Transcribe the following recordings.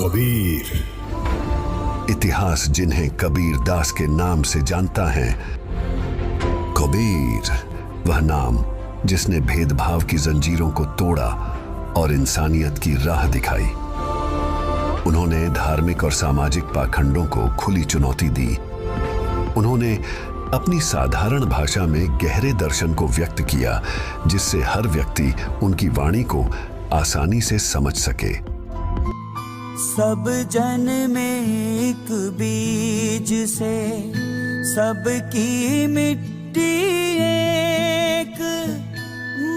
कबीर। इतिहास जिन्हें कबीर दास के नाम से जानता है। कबीर वह नाम जिसने भेदभाव की जंजीरों को तोड़ा और इंसानियत की राह दिखाई। उन्होंने धार्मिक और सामाजिक पाखंडों को खुली चुनौती दी। उन्होंने अपनी साधारण भाषा में गहरे दर्शन को व्यक्त किया, जिससे हर व्यक्ति उनकी वाणी को आसानी से समझ सके। सब जन में एक बीज से सबकी मिट्टी एक,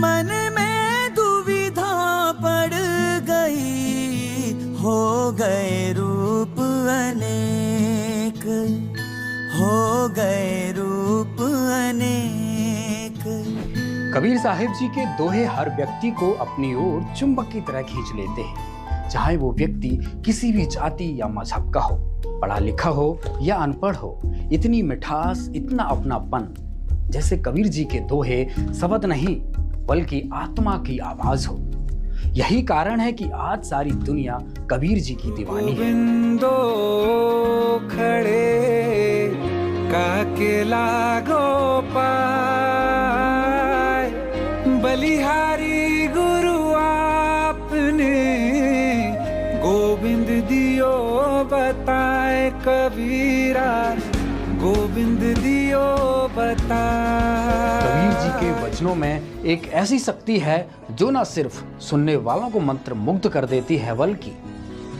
मन में दुविधा पड़ गई, हो गए रूप अनेक, हो गए रूप अनेक। कबीर साहिब जी के दोहे हर व्यक्ति को अपनी ओर चुंबक की तरह खींच लेते हैं, चाहे वो व्यक्ति किसी भी जाति या मजहब का हो, पढ़ा लिखा हो या अनपढ़ हो। इतनी मिठास, इतना अपनापन, जैसे कबीर जी के दोहे शब्द नहीं बल्कि आत्मा की आवाज हो। यही कारण है कि आज सारी दुनिया कबीर जी की दीवानी है। गोविंदो खड़े काके लागो पाय, बलिहारी गुरु आपने गोविंद दियो बताए, कबीरा गोविंद दियो बताए। कबीर जी के वचनों में एक ऐसी शक्ति है जो न सिर्फ सुनने वालों को मंत्र मुग्ध कर देती है, बल्कि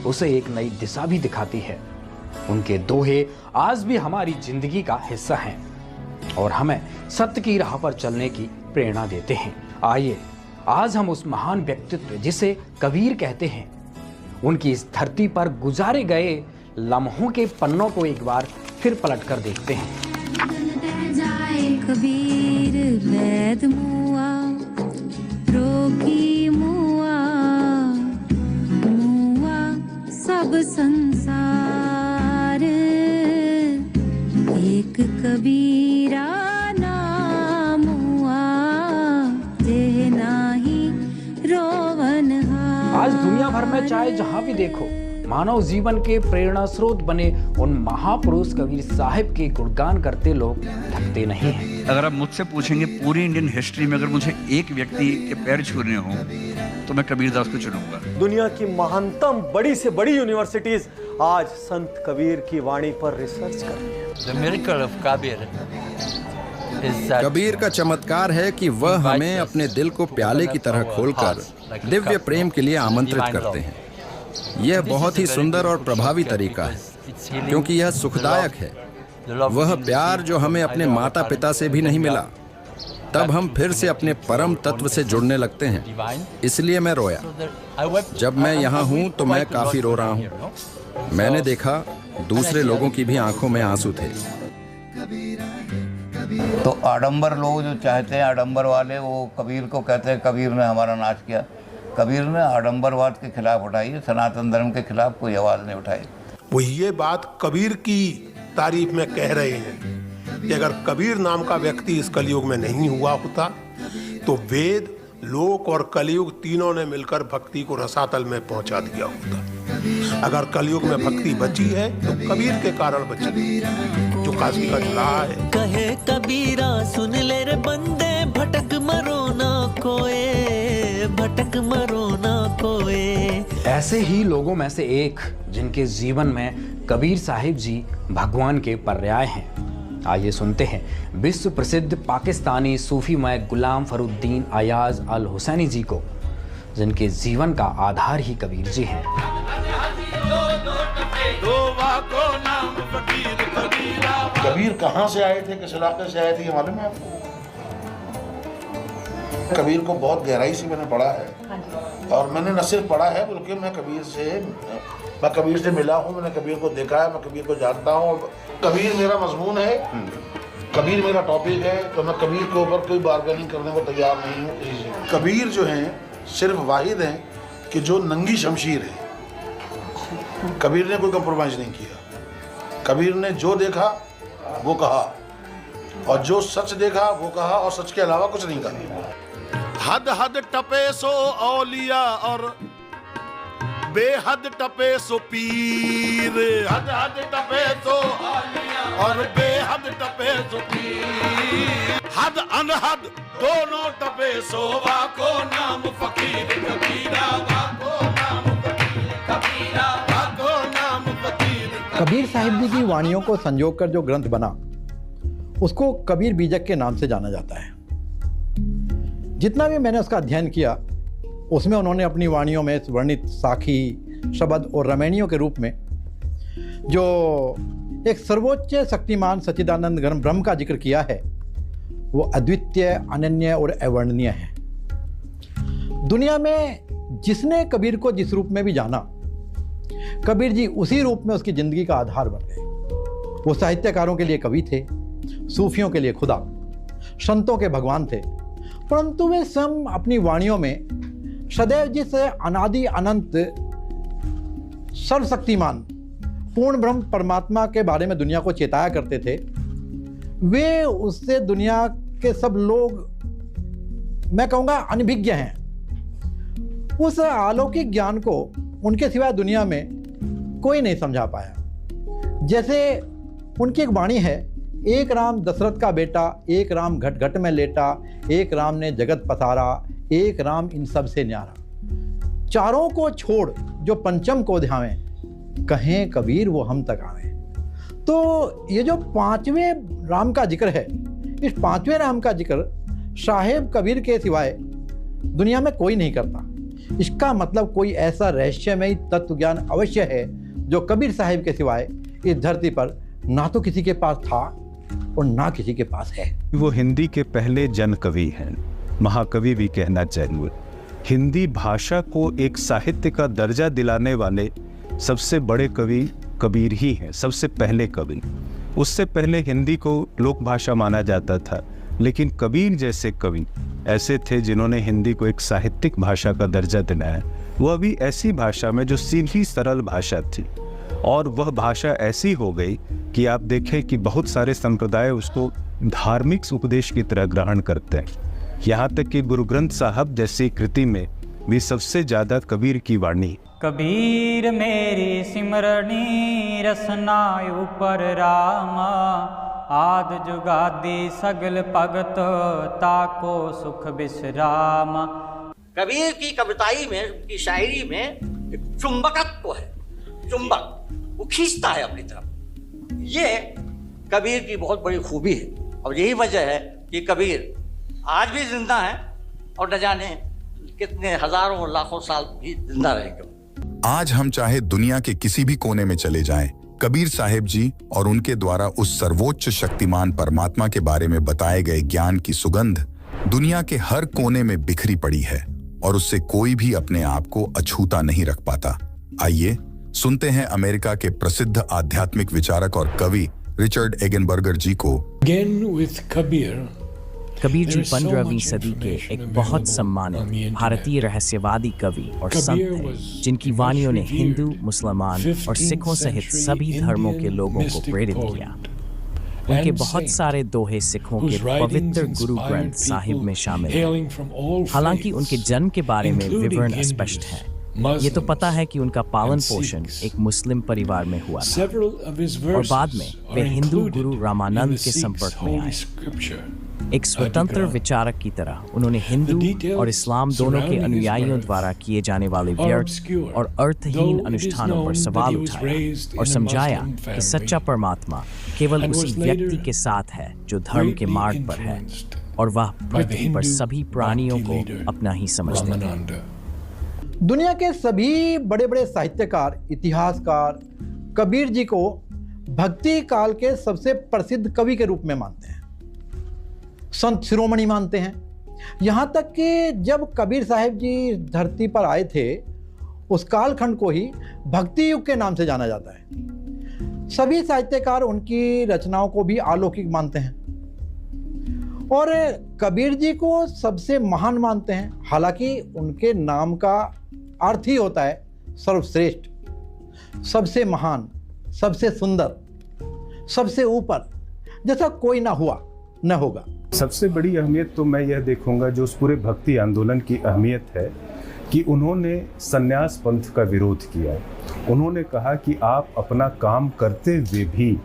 उसे एक नई दिशा भी दिखाती है। उनके दोहे आज भी हमारी जिंदगी का हिस्सा हैं और हमें सत्य की राह पर चलने की प्रेरणा देते हैं। आइए आज हम उस महान व्यक्तित्व जिसे कबीर कहते हैं, उनकी इस धरती पर गुजारे गए लम्हों के पन्नों को एक बार फिर पलट कर देखते हैं। जाए कबीर वैद मुआ, रोगी मुआ, मुआ सब संसार, एक कबीरा नाम हुआ, जे नाही रोवन हार। आज दुनिया भर में चाहे जहां भी देखो, मानव जीवन के प्रेरणा स्रोत बने उन महापुरुष कबीर साहिब के गुणगान करते लोग थकते नहीं हैं। अगर आप मुझसे पूछेंगे पूरी इंडियन हिस्ट्री में अगर मुझे एक व्यक्ति के पैर छूने हो तो मैं कबीर दास को चुनूंगा। दुनिया की महानतम बड़ी से बड़ी यूनिवर्सिटीज आज संत कबीर की वाणी पर रिसर्च कर रही है। The miracle of Kabir is that Kabir का चमत्कार है कि वह हमें अपने दिल को प्याले की तरह खोलकर दिव्य प्रेम के लिए आमंत्रित करते हैं। यह बहुत ही सुंदर और प्रभावी तरीका है, क्योंकि यह सुखदायक है। वह प्यार जो हमें अपने माता पिता से भी नहीं मिला, तब हम फिर से अपने परम तत्व से जुड़ने लगते हैं। इसलिए मैं रोया। जब मैं यहाँ हूँ तो मैं काफी रो रहा हूँ। मैंने देखा दूसरे लोगों की भी आंखों में आंसू थे। तो आडंबर लोग जो चाहते हैं, आडंबर वाले, वो कबीर को कहते हैं कबीर ने हमारा नाश किया। कबीर ने आडंबरवाद के खिलाफ उठाई, सनातन धर्म के खिलाफ कोई आवाज नहीं उठाई। वो ये बात कबीर की तारीफ में कह रहे हैं कि अगर कबीर नाम का व्यक्ति इस कलयुग में नहीं हुआ होता तो वेद, लोक और कलयुग तीनों ने मिलकर भक्ति को रसातल में पहुंचा दिया होता। अगर कलयुग में भक्ति बची है तो कबीर के कारण बची, जो काशी का जुलाहा है। कहे कबीरा सुन ले रे बंदे, भटक मरो ना कोए, भटक मरो ना कोए। ऐसे ही लोगों में से एक जिनके जीवन में कबीर साहिब जी भगवान के पर्याय हैं। आइए सुनते हैं विश्व प्रसिद्ध पाकिस्तानी सूफीमय गुलाम फरुद्दीन अयाज अल हुसैनी जी को, जिनके जीवन का आधार ही कबीर जी हैं। कबीर कहाँ से आए थे, किस इलाके से आए थे, ये मालूम है आपको? कबीर को बहुत गहराई से मैंने पढ़ा है, और मैंने न सिर्फ पढ़ा है बल्कि मैं कबीर से मिला हूँ, मैंने कबीर को देखा है, मैं कबीर को जानता हूँ। कबीर मेरा मजमून है, कबीर मेरा टॉपिक है, तो मैं कबीर के ऊपर कोई बार्गेनिंग करने को तैयार नहीं हूँ किसी से। कबीर जो हैं सिर्फ वाहिद हैं कि जो नंगी शमशीर है। कबीर ने कोई कंप्रोमाइज नहीं किया। कबीर ने जो देखा वो कहा, और जो सच देखा वो कहा, और सच के अलावा कुछ नहीं कहा। हद हद टपे सो औलिया और बेहद टपे सो पीर, हद हद टपे सो और बेहद टपे सो पीर, हद अनहद दोनों टपे सो वाको नाम फकीर कबीरा, वाको नाम फकीर कबीरा, वाको नाम फकीर। कबीर साहिब जी की वाणियों को संजोकर जो ग्रंथ बना उसको कबीर बीजक के नाम से जाना जाता है। जितना भी मैंने उसका अध्ययन किया उसमें उन्होंने अपनी वाणियों में वर्णित साखी, शब्द और रमैनियों के रूप में जो एक सर्वोच्च शक्तिमान सच्चिदानंद घन ब्रह्म का जिक्र किया है वो अद्वितीय, अनन्य और अवर्णनीय है। दुनिया में जिसने कबीर को जिस रूप में भी जाना, कबीर जी उसी रूप में उसकी जिंदगी का आधार बन गए। वो साहित्यकारों के लिए कवि थे, सूफियों के लिए खुदा, संतों के भगवान थे, परंतु वे स्वयं अपनी वाणियों में सदैव जिस अनादि अनंत सर्वशक्तिमान पूर्ण ब्रह्म परमात्मा के बारे में दुनिया को चेताया करते थे, वे उससे दुनिया के सब लोग मैं कहूँगा अनभिज्ञ हैं। उस अलौकिक ज्ञान को उनके सिवाय दुनिया में कोई नहीं समझा पाया। जैसे उनकी एक वाणी है, एक राम दशरथ का बेटा, एक राम घट घट में लेटा, एक राम ने जगत पसारा, एक राम इन सब से न्यारा। चारों को छोड़ जो पंचम को ध्यावें, कहें कबीर वो हम तक आवे। तो ये जो पांचवें राम का जिक्र है, इस पांचवें राम का जिक्र साहेब कबीर के सिवाय दुनिया में कोई नहीं करता। इसका मतलब कोई ऐसा रहस्यमयी तत्व ज्ञान अवश्य है जो कबीर साहिब के सिवाय इस धरती पर ना तो किसी के पास था और ना किसी के पास है। वो हिंदी के पहले जन कवि हैं, महाकवि भी कहना चाहिए। हिंदी भाषा को एक साहित्य का दर्जा दिलाने वाले सबसे बड़े कवि कबीर ही हैं, सबसे पहले कवि। उससे पहले हिंदी को लोक भाषा माना जाता था, लेकिन कबीर जैसे कवि ऐसे थे जिन्होंने हिंदी को एक साहित्यिक भाषा का दर्जा दिलाया। वह भी ऐसी भाषा में जो सीधी सरल भाषा थी, और वह भाषा ऐसी हो गई कि आप देखें कि बहुत सारे संप्रदाय उसको धार्मिक उपदेश की तरह ग्रहण करते हैं। यहाँ तक कि गुरु ग्रंथ साहब जैसी कृति में भी सबसे ज़्यादा कबीर की वाणी। कबीर मेरी सिमरनी रसना ऊपर रामा, आद जुगादी सगल भगत ताको सुख विश्राम। कबीर की कविताई में, की शायरी में एक चुंबकत्व है, चुंबक वो खींचता है अपनी तरफ। ये कबीर की बहुत बड़ी खूबी है, और यही वजह है कि कबीर आज भी जिंदा है और न जाने कितने हजारों लाखों साल भी जिंदा रहेंगे। आज हम चाहे दुनिया के किसी भी कोने में चले जाएं, कबीर साहिब जी और उनके द्वारा उस सर्वोच्च शक्तिमान परमात्मा के बारे में बताए गए ज्ञान की सुगंध दुनिया के हर कोने में बिखरी पड़ी है, और उससे कोई भी अपने आप को अछूता नहीं रख पाता। आइए सुनते हैं अमेरिका के प्रसिद्ध आध्यात्मिक विचारक और कवि रिचर्ड एगनबर्गर जी को। कबीर जी 15वीं सदी के एक बहुत सम्मानित भारतीय रहस्यवादी कवि और संत थे, जिनकी वाणियों ने हिंदू, मुसलमान और सिखों सहित सभी धर्मों के लोगों को प्रेरित किया। उनके बहुत सारे दोहे सिखों के पवित्र गुरु ग्रंथ साहिब में शामिल हैं। हालांकि उनके जन्म के बारे में विवरण अस्पष्ट है। ये तो पता है कि उनका पालन पोषण एक मुस्लिम परिवार में हुआ था, और बाद में वे हिंदू गुरु रामानंद के संपर्क में आए। एक स्वतंत्र विचारक की तरह उन्होंने हिंदू और इस्लाम दोनों के अनुयायियों द्वारा किए जाने वाले व्यर्थ और अर्थहीन अनुष्ठानों पर सवाल उठाया और समझाया कि सच्चा परमात्मा केवल उसी व्यक्ति के साथ है जो धर्म के मार्ग पर है, और वह पृथ्वी पर सभी प्राणियों को अपना ही समझते हैं। दुनिया के सभी बड़े बड़े साहित्यकार, इतिहासकार कबीर जी को भक्ति काल के सबसे प्रसिद्ध कवि के रूप में मानते हैं, संत शिरोमणि मानते हैं। यहाँ तक कि जब कबीर साहिब जी धरती पर आए थे, उस कालखंड को ही भक्ति युग के नाम से जाना जाता है। सभी साहित्यकार उनकी रचनाओं को भी अलौकिक मानते हैं और कबीर जी को सबसे महान मानते हैं। हालांकि उनके नाम का अर्थ ही होता है सर्वश्रेष्ठ, सबसे महान, सबसे सुंदर, सबसे ऊपर, जैसा कोई ना हुआ न होगा। सबसे बड़ी अहमियत तो मैं यह देखूंगा जो उस पूरे भक्ति आंदोलन की अहमियत है कि उन्होंने संन्यास पंथ का विरोध किया। उन्होंने कहा कि आप अपना काम करते हुए भी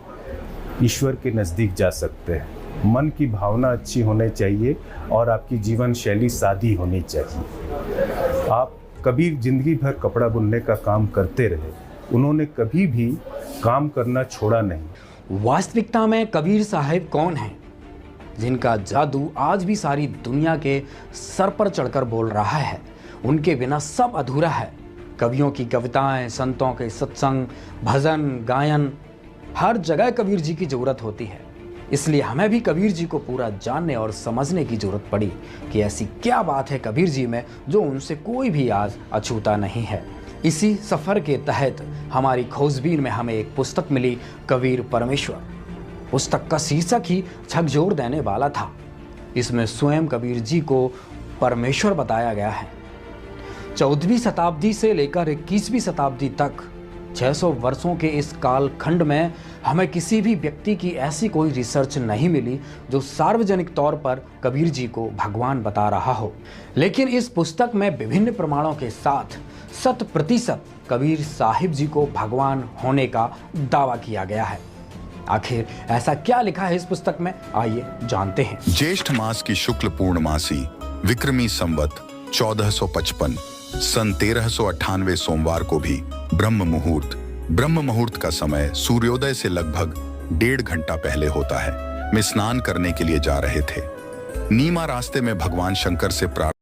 ईश्वर के नज़दीक जा सकते हैं। मन की भावना अच्छी होनी चाहिए और आपकी जीवन शैली सादी होनी चाहिए। आप कबीर जिंदगी भर कपड़ा बुनने का काम करते रहे, उन्होंने कभी भी काम करना छोड़ा नहीं। वास्तविकता में कबीर साहब कौन हैं, जिनका जादू आज भी सारी दुनिया के सर पर चढ़कर बोल रहा है? उनके बिना सब अधूरा है। कवियों की कविताएं, संतों के सत्संग, भजन, गायन, हर जगह कबीर जी की जरूरत होती है। इसलिए हमें भी कबीर जी को पूरा जानने और समझने की जरूरत पड़ी कि ऐसी क्या बात है कबीर जी में जो उनसे कोई भी आज अछूता नहीं है। इसी सफ़र के तहत हमारी खोजबीन में हमें एक पुस्तक मिली, कबीर परमेश्वर। पुस्तक का शीर्षक ही झकझोर देने वाला था। इसमें स्वयं कबीर जी को परमेश्वर बताया गया है। 14वीं शताब्दी से लेकर 21वीं शताब्दी तक 600 वर्षों के इस कालखंड में हमें किसी भी व्यक्ति की ऐसी कोई रिसर्च नहीं मिली जो सार्वजनिक तौर पर कबीर जी को भगवान बता रहा हो। लेकिन इस पुस्तक में विभिन्न प्रमाणों के साथ 100% कबीर साहिब जी को भगवान होने का दावा किया गया है। आखिर ऐसा क्या लिखा है इस पुस्तक में, आइए जानते हैं। ज्येष्ठ मास की शुक्ल पूर्णमासी विक्रमी संवत 1455 सन 1398 सोमवार को भी ब्रह्म मुहूर्त का समय सूर्योदय से लगभग 1.5 घंटा पहले होता है। मैं स्नान करने के लिए जा रहे थे। नीमा रास्ते में भगवान शंकर से प्रार्थना